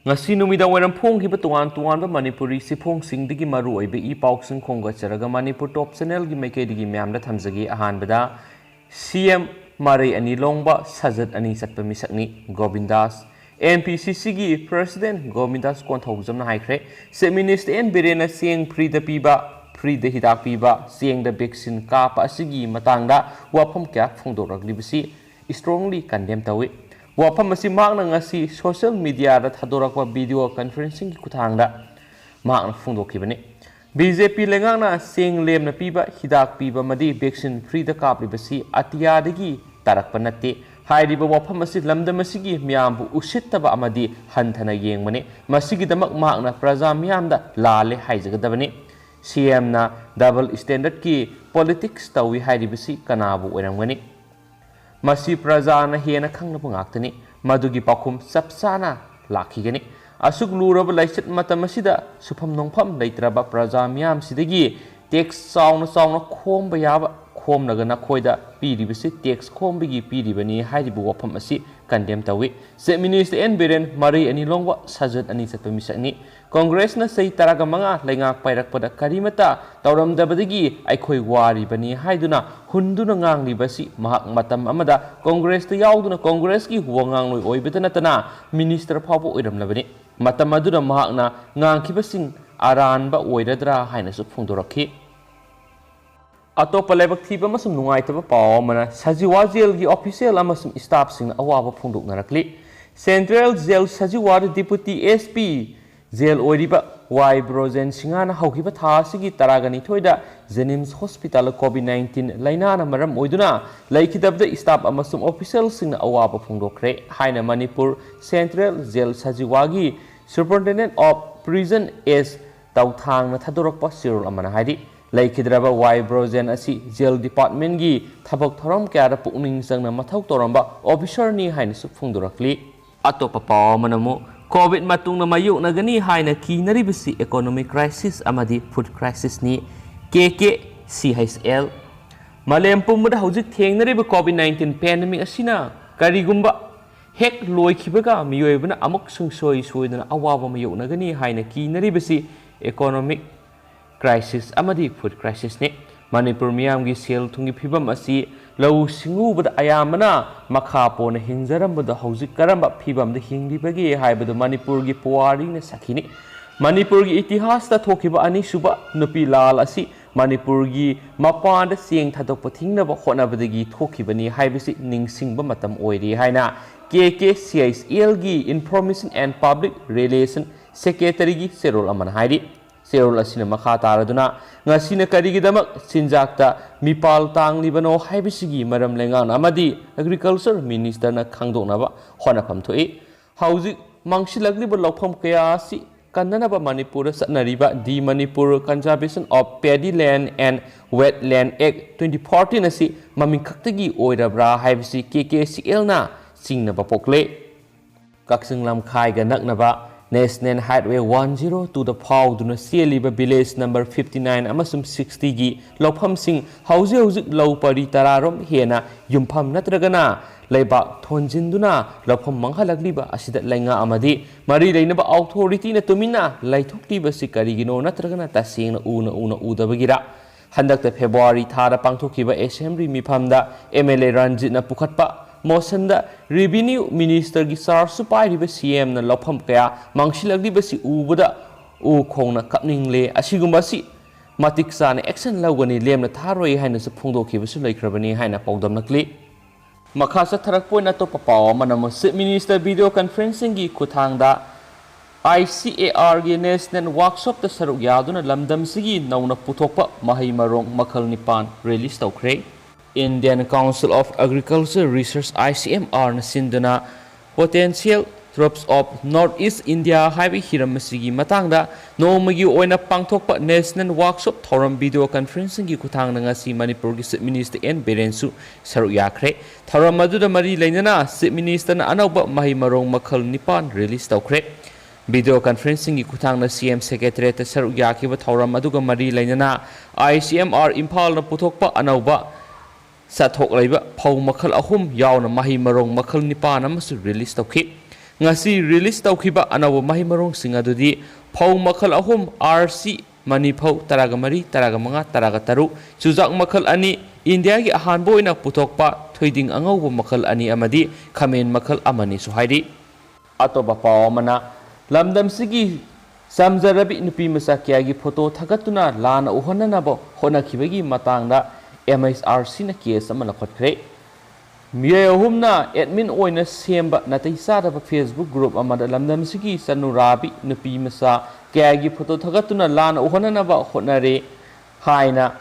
ngasi numidang waram phonghiba tuan Manipuri siphongsingi maru oibe I pausing khongacharaga Manipur Top Channel gi maikeidigi myamda thamjagi ahanbada CM Marai ani longba sajat ani satpa misakni Govindas NPCC gi President Govindas konthaujamna haikre se Minister N Birena sieng free da piba free da hidak piba sieng da vaccine kapa asigi matangda wapam kya phongdoraklibasi strongly condemn tawi wapam asi makna ngasi social media da thadorakwa video conferencing ki kuthangda makna phongdokhibani BJP lengangna sieng lemna piba hidak piba madi vaccine free da kaplibasi atiyadagi tarakpa natte hairiba wapam asi lamdam asigi miyambu usittaba amadi hanthana yengmani masigidamak makna praja miyamda lale haijagadabani CM na double standard ki politics tawi hairibasi kanabu oiramgani masi praja na hena khangna bungaktani madugi pakhum sapsana lakhigani asuk luraba laichat matamasida sufam nongpham leitraba praja miyam sidagi tax sauna khomba yaba khomnagana khoida piribasi tax khombigi piribani hairibu wapam asi condemn tawi se Minister N Biren Marai ani longwa sajat ani satpa misakni Congress na sei taraga manga lengak pairakpada karimata tauramdabadagi aikhoi wari bani haiduna hunduna nganglibasi mahak matam amada Congress ta yauduna Congress ki huwangangloi oibeta natana minister phawbo oiramlabani matam aduna mahakna ngangkhibasing aranba oiradra hainasu phongdorakhi atop lebak thiba masum nungaitaba paw mana Sajiwa jail gi official amasum staff sing awaba phongdoknarakli Central Jail Sajiwa Deputy SP jail oiriba Y Brojen Singana haukiba thasigi taragani thoida Jenims Hospital COVID-19 lainana maram oiduna laikidabda staff amasum official sing awaba phongdokre haina Manipur Central Jail Sajiwa gi Superintendent of Prison S Tauthang na thadorakpa sirul amana haidi laikidraba Y Brojen asi jail department gi thabak thoram kyara pukning sangna mathau toramba officer ni haina su phongdorakli atopa paw manamu COVID matung na mayuk na gani haina kinaribasi economic crisis amadi food crisis ni KKCHL malem pumada hojik thengnariba COVID-19 pandemic asina karigumba hek loikhibaga miyoibana amuk sungsoi soidana awaba mayuk na gani haina kinaribasi economic crisis amadi food crisis ni Manipur miyamgi sel thungi phibam asi lau singubada ayamana makhapo na hingjarambada hojik karamba phibamda hinglibagi haibada Manipur gi puwari na sakhini Manipur gi itihas ta thokiba ani suba nupi lal asi Manipur gi mapanda sieng thadokpa thingnaba honabadagi thokibani haibasi ningsingba matam oiri haina KKCHL gi Information and Public Relation Secretary gi serol aman hairi serol asina makha taraduna ngasina karigidamak sinjakta mipal tanglibano haibisigi maram lengan amadi agriculture minister na khangdoknaba honafam thoi hauji mangsilagliba lopham kaya si kandanaba Manipur satnariba di Manipur Conservation of Paddy Land and Wetland Act 2014 asi maming khaktagi oirabra haibisi KKCL na singnaba pokle kaksing lamkhai ga naknaba National Highway 102 the Pau duna Sialiba village number 59 amasum 60 gi lopham sing hauji low pari tararom hena yumpham natragana leiba thonjinduna lopham manghalakliba asida lainga amadi mari leinaba authority na tumina laithokliba sikarigino natragana tasengna una udabagira handakta February thara pangthokiba assembly miphamda MLA Ranjit na pukhatpa motion da revenue minister gi sar supai riba CM na lopham kaya mangsilagli basi ubada u khongna kapningle asigumba si matik sana action lawgani lemna tharoi haina su phongdokhi basu laikhrabani haina pawdamnakli makhasa tharak poina to papaw manam se minister video conferencing gi kuthangda ICAR gi national workshop ta saruk yaduna lamdam sigi nauna puthokpa mahai marong makhal nipan release tawkhre Indian Council of Agriculture Research ICMR na sinduna potential crops of Northeast India haibi hiramasigi matangda nomagi oina pangthokpa national workshop thoram video conferencing gi kuthangna ngasi Manipur gi Chief Minister N Biren saru yakhre thoram maduda mari leinana Chief Minister na anauba mahi marong makhal nipan release tawkhre video conferencing gi kuthangna CM Secretariat saru yakhiba thoram aduga mari leinana ICMR Imphal na puthokpa anauba Sathok laiba phau makhal ahum yauna mahi marong makhal nipan amasu release tawkhi ngasi release taukiba anawa mahi marong singa dudi phau makhal ahum RC mani phau taraga mari taraga manga taraga taru chujak makhal ani India gi ahan boina putokpa thoiding angau makhal ani amadi khamen makhal amani suhairi atoba paw mana lamdam sigi samjarabi nupi masa kya gi photo thagatuna lana uhonana bo hona khibagi matangda MSRC na case amala khotkre miye humna admin oina semba natai sadaba Facebook group amada lamdam sigi sanurabi nupi masa kya gi photo thagatuna lana uhonana ba honare haina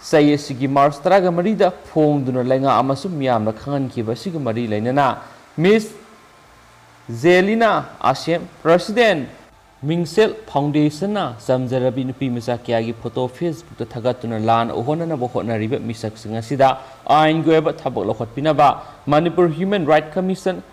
say sigi March taraga marida phongduna lenga amasu miyamna khangan khiba sigi mari lainana Miss Zelina Ashem President Mingsel Foundation na samjarabi nupi masa kya gi photo Facebook ta thagatuna lan ohonana bo honariba misak singa sida ain goeba thabok lokhot pinaba Manipur Human Rights Commission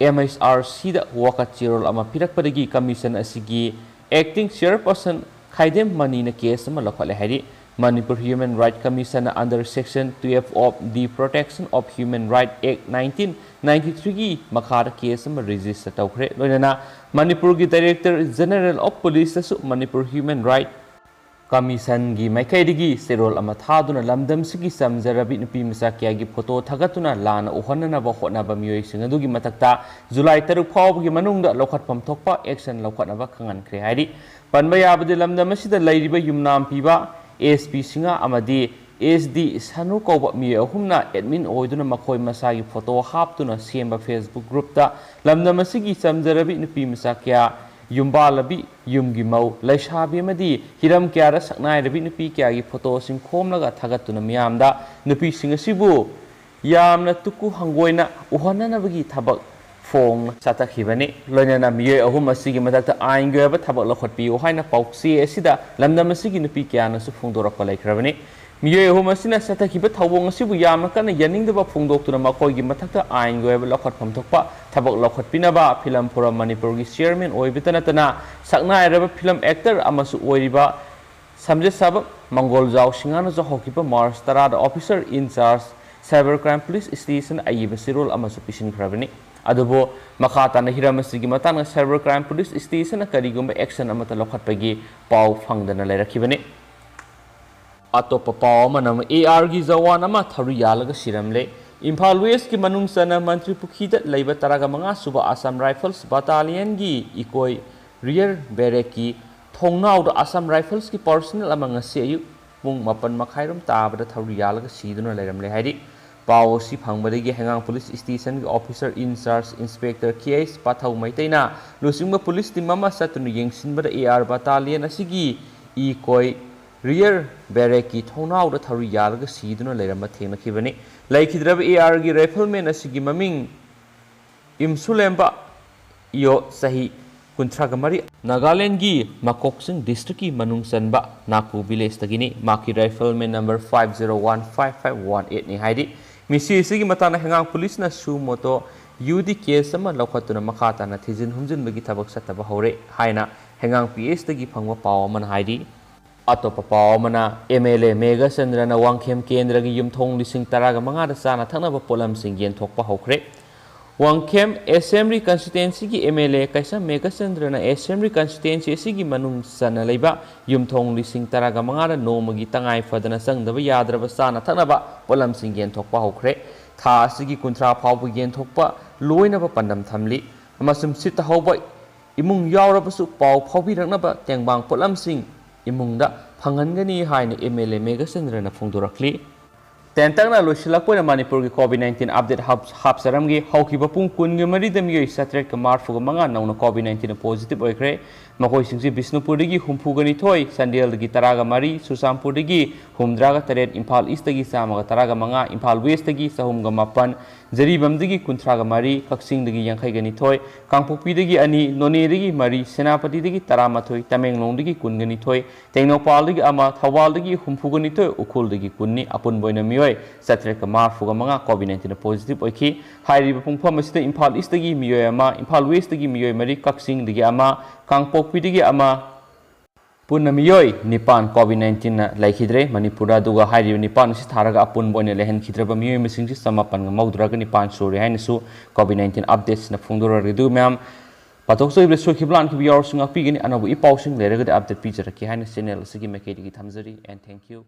MSRC da wakat chirol ama pirak padagi commission asigi acting chairperson Khaidem Mani na case ama lokhole hari Manipur Human Rights Commission under Section 12 of the Protection of Human Rights Act 1993 gi makhara case ama register tawkhre loinana Manipur gi Director General of Police su Manipur Human Rights Commission gi maikaidigi serol ama thaduna lamdam sigi samjarabi nupi masa kya gi photo thagatuna lana uhonana ba hotna ba miyoi singa gi matakta July 3 phawb gi manungda lokhatpam thokpa action lokhatna ba khangan khre hairi panba yabade lamdam asida lairiba yumnam piba SP singa amadi SD sanu koba mi ahumna admin oiduna makhoi masagi photo haptuna semba Facebook group ta lamdam asigi samjarabi nupi masa kya yumbalabi yumgi mau laishabi amadi hiram kya ra saknai rabi nupi kya gi photo sing khomlaga thagatuna miyamda nupi singa sibu yamna tuku hangoina uhonana bagi thabak phong chatakhibani loinana miye ahum asigi matakta aingeba thabak lokhotpi ohaina pauksi asida lamdam asigi nupi kya na su phongdorak laikhrabani miye ahum asina chatakhiba thawong asibu yamna kana yaningdaba phongdoktuna makhoi gi matakta aingeba lokhotpham thokpa thabak lokhotpinaba film forum Manipur gi chairman oibitanatana saknai raba film actor amasu oiriba samje sabab mangol jaw singana jo hokiba March tarada officer in charge cybercrime police station ayiba sirol amasu pisin khrabani adubo makata na hiramasi gi matang cybercrime police station karigumba action amata lokhatpagi paw phangdana lairakibani atopa paw manam AR gi jawan ama tharu yalaga siramle Imphal West ki manung sana Mantri Pukhida leiba taraga manga suba Assam Rifles Battalion gi ikoi rear barrack ki thongnau da Assam Rifles ki personnel amanga se ayu mung mapan makhairum tabada tharu yalaga siduna lairamle hairi paw si phangbadagi hengang police station ki officer in charge inspector KS Pathau Maitaina lusingba police team ama satunu yengsinbada AR battalion asigi ikoi rear barrack ki thongnau da tharu yalaga siduna lairamba thengnakhibani laikhidraba AR gi rifleman asigi maming imsulemba yo sahi kuntragamari Nagaland gi Makoksing district ki manung sanba Naku village tagini maki rifleman number 50155118 ni haidi misi sigi matana hengang police na sumoto UD case ama lokhatuna makhata na thijin humjin bagi thabak sataba hore haina hengang PS tagi phangwa paw man haidi atopa paw mana MLA Mega Chandra na Wangkhem Kendra gi yumthong lising taraga manga da sana thanaba polam sing yen thokpa hokre Wangkhem Assembly constituency gi MLA kaisa Mega Chandra na Assembly constituency sigi manung sana leiba yumthong lising taraga manga da nomagi tangai fadana sangdaba yadraba sana thanaba polam sing yen thokpa hokre tha sigi kuntra phawbu yen thokpa loinaba pandam thamli amasum sita hawba imung yawrabasu paw phawbiraknaba tengbang polam sing imungda phangangani haina MLA Mega Chandra na phongdorakli tentangna loisilakpoina Manipur gi COVID-19 update hapsaram gi haukiba pung kun gi marida miyoi satret ka marfuga manga nauna COVID-19 positive oikre makoi singsi Bisnupur gi humphugani thoi Sandel gi taraga mari Susampur gi humdraga taret Imphal East gi samaga taraga manga Imphal West gi sahumga mapan Jaribam gi kuntraga mari Kaksing gi yankhai gani thoi Kangpokpi gi ani None gi mari Senapati gi tarama thoi Tamenglong gi kungani thoi Tengnopal gi ama Thawal gi humphugani thoi Ukhul gi kunni apun boina miyoi satret ka marfuga manga COVID-19 positive oiki hairiba pungpham asida Imphal East gi miyoi ama Imphal West gi miyoi mari Kaksing gi ama Kangpokpi gi ama punna miyoi nipan COVID-19 na laikhidre Manipura duga hairiba nipan si tharaga apun boina lehen khidraba miyoi mising si samapan ga maudraga nipan suri haina su COVID-19 updates na phungdura ridu myam पाथोक्चोइबदे सोइखिब लानखिब यावरसु ngakpigini anabu ipausing leragade update pijara ki haina channel asigi maikedi ki thamjari and thank you.